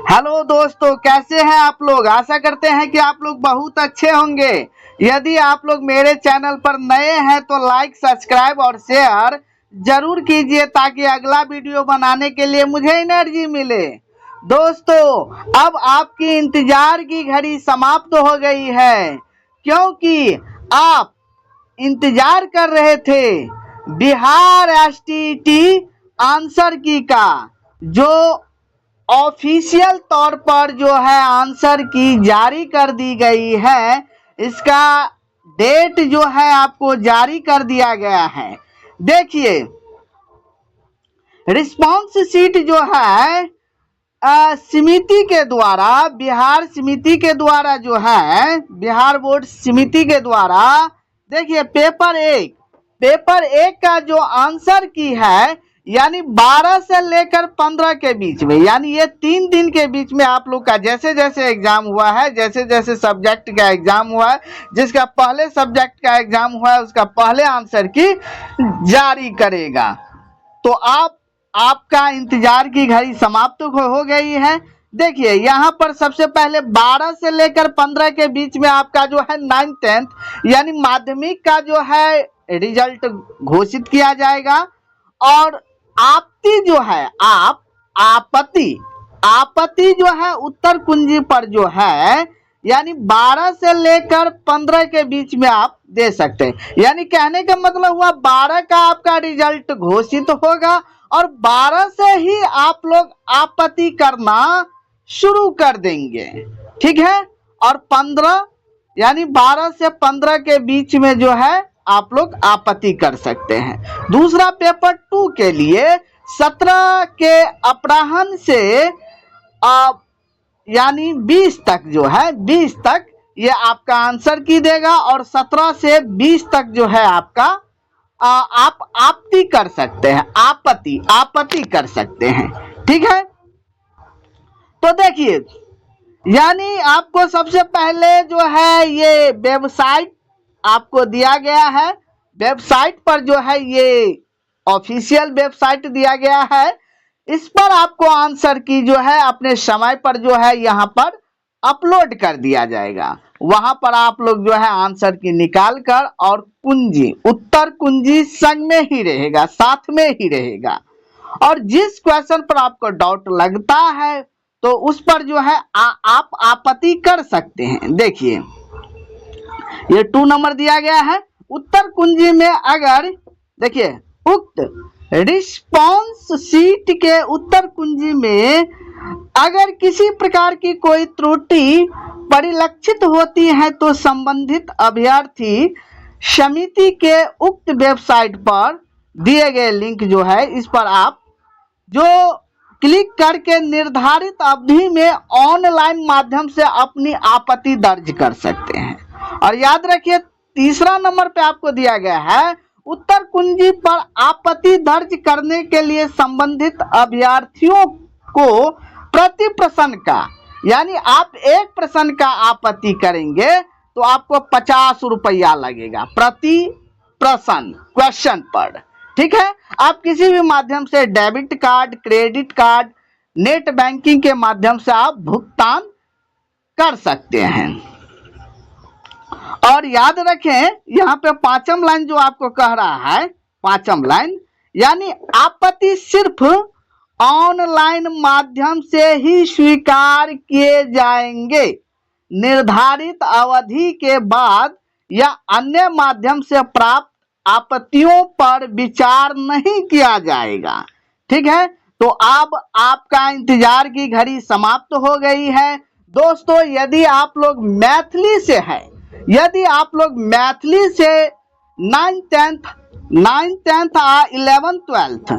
Hello दोस्तों, कैसे हैं आप लोग। आशा करते हैं कि आप लोग बहुत अच्छे होंगे। यदि आप लोग मेरे चैनल पर नए हैं तो लाइक, सब्सक्राइब और शेयर जरूर कीजिए ताकि अगला वीडियो बनाने के लिए मुझे एनर्जी मिले। दोस्तों, अब आपकी इंतजार की घड़ी समाप्त हो गई है, क्योंकि आप इंतजार कर रहे थे बिहार एसटीईटी आंसर की का, जो ऑफिशियल तौर पर जो है आंसर की जारी कर दी गई है। इसका डेट जो है आपको जारी कर दिया गया है। देखिए, रिस्पांस शीट जो है समिति के द्वारा, बिहार समिति के द्वारा जो है, बिहार बोर्ड समिति के द्वारा, देखिए पेपर एक का जो आंसर की है, यानी 12 से लेकर 15 के बीच में, यानी ये 3 दिन के बीच में आप लोग का जैसे जैसे एग्जाम हुआ है, जैसे जैसे सब्जेक्ट का एग्जाम हुआ है, जिसका पहले सब्जेक्ट का एग्जाम हुआ है उसका पहले आंसर की जारी करेगा। तो आपका इंतजार की घड़ी समाप्त हो गई है। देखिए, यहाँ पर सबसे पहले 12 से लेकर 15 के बीच में आपका जो है 9th 10th यानी माध्यमिक का जो है रिजल्ट घोषित किया जाएगा। और आपत्ति जो है, आपत्ति जो है उत्तर कुंजी पर जो है, यानी 12 से लेकर 15 के बीच में आप दे सकते हैं। यानी कहने का मतलब हुआ 12 का आपका रिजल्ट घोषित होगा और 12 से ही आप लोग आपत्ति करना शुरू कर देंगे, ठीक है। और 15 यानी 12 से 15 के बीच में जो है आप लोग आपत्ति कर सकते हैं। दूसरा, पेपर 2 के लिए 17 के अपराह्न से यानी 20 तक जो है, 20 तक ये आपका आंसर की देगा और 17 से 20 तक जो है आपका आप आपत्ति कर सकते हैं, आपत्ति कर सकते हैं, ठीक है। तो देखिए, यानी आपको सबसे पहले जो है ये वेबसाइट आपको दिया गया है। वेबसाइट पर जो है ये ऑफिशियल वेबसाइट दिया गया है। इस पर आपको आंसर की जो है अपने समय पर जो है यहाँ पर अपलोड कर दिया जाएगा। वहां पर आप लोग जो है आंसर की निकाल कर, और कुंजी, उत्तर कुंजी संग में ही रहेगा, साथ में ही रहेगा। और जिस क्वेश्चन पर आपको डाउट लगता है तो उस पर जो है आप आपत्ति कर सकते हैं। देखिए, ये 2 नंबर दिया गया है। उत्तर कुंजी में अगर देखिए, उक्त रिस्पांस शीट के उत्तर कुंजी में अगर किसी प्रकार की कोई त्रुटि परिलक्षित होती है तो संबंधित अभ्यर्थी समिति के उक्त वेबसाइट पर दिए गए लिंक जो है, इस पर आप जो क्लिक करके निर्धारित अवधि में ऑनलाइन माध्यम से अपनी आपत्ति दर्ज कर सकते हैं। और याद रखिए, तीसरा नंबर पे आपको दिया गया है, उत्तर कुंजी पर आपत्ति दर्ज करने के लिए संबंधित अभ्यर्थियों को प्रति प्रश्न का, यानी आप एक प्रश्न का आपत्ति करेंगे तो आपको 50 रुपया लगेगा प्रति प्रश्न, क्वेश्चन पर, ठीक है। आप किसी भी माध्यम से debit card, credit card, net banking के माध्यम से आप भुगतान कर सकते हैं। और याद रखें, यहाँ पे 5वीं लाइन जो आपको कह रहा है, 5वीं लाइन, यानी आपत्ति सिर्फ ऑनलाइन माध्यम से ही स्वीकार किए जाएंगे, निर्धारित अवधि के बाद या अन्य माध्यम से प्राप्त आपत्तियों पर विचार नहीं किया जाएगा, ठीक है। तो अब आपका इंतजार की घड़ी समाप्त हो गई है। दोस्तों, यदि आप लोग मैथिली से है, यदि आप लोग मैथिली से 9th 10th और 11th 12th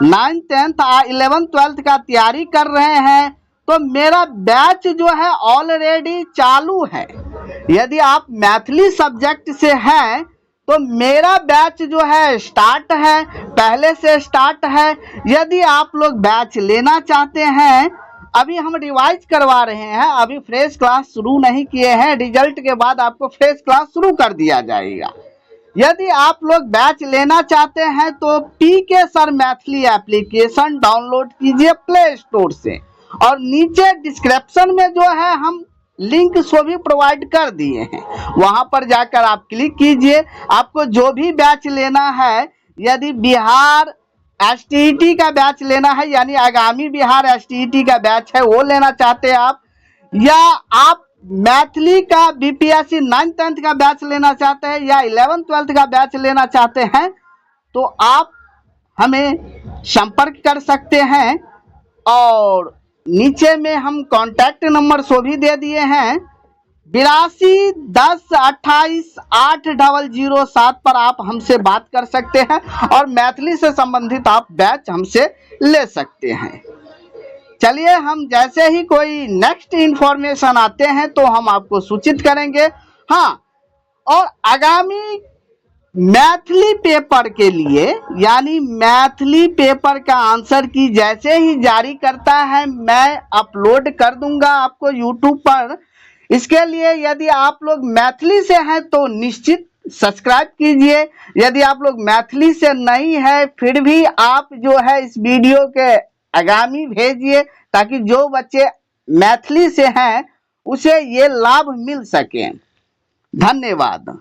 9th 10th और 11th 12th का तैयारी कर रहे हैं तो मेरा बैच जो है ऑलरेडी चालू है। यदि आप मैथिली सब्जेक्ट से हैं तो मेरा बैच जो है स्टार्ट है, पहले से स्टार्ट है। यदि आप लोग बैच लेना चाहते हैं, अभी हम रिवाइज करवा रहे हैं, अभी फ्रेश क्लास शुरू नहीं किए हैं। रिजल्ट के बाद आपको फ्रेश क्लास शुरू कर दिया जाएगा। यदि आप लोग बैच लेना चाहते हैं तो PK sir Maithili application download कीजिए प्ले स्टोर से और नीचे डिस्क्रिप्शन में जो है हम लिंक सो भी प्रोवाइड कर दिए हैं, वहां पर जाकर आप क्लिक कीजिए। आपको जो भी बैच लेना है, यदि बिहार एसटीईटी का बैच लेना है, यानी आगामी बिहार एसटीईटी का बैच है वो लेना चाहते हैं आप, या आप मैथिली का बीपीएससी 9th 10th का बैच लेना चाहते हैं, या 11th 12th का बैच लेना चाहते हैं, तो आप हमें संपर्क कर सकते हैं। और नीचे में हम कॉन्टैक्ट नंबर सो भी दे दिए हैं, 82 10 28 8007 पर आप हमसे बात कर सकते हैं और मैथिली से संबंधित आप बैच हमसे ले सकते हैं। चलिए, हम जैसे ही कोई नेक्स्ट इंफॉर्मेशन आते हैं तो हम आपको सूचित करेंगे। हाँ, और आगामी मैथिली पेपर के लिए, यानी मैथिली पेपर का आंसर की जैसे ही जारी करता है मैं अपलोड कर दूंगा आपको यूट्यूब पर। इसके लिए यदि आप लोग मैथिली से हैं तो निश्चित सब्सक्राइब कीजिए। यदि आप लोग मैथिली से नहीं है फिर भी आप जो है इस वीडियो के आगामी भेजिए, ताकि जो बच्चे मैथिली से हैं उसे ये लाभ मिल सके। धन्यवाद।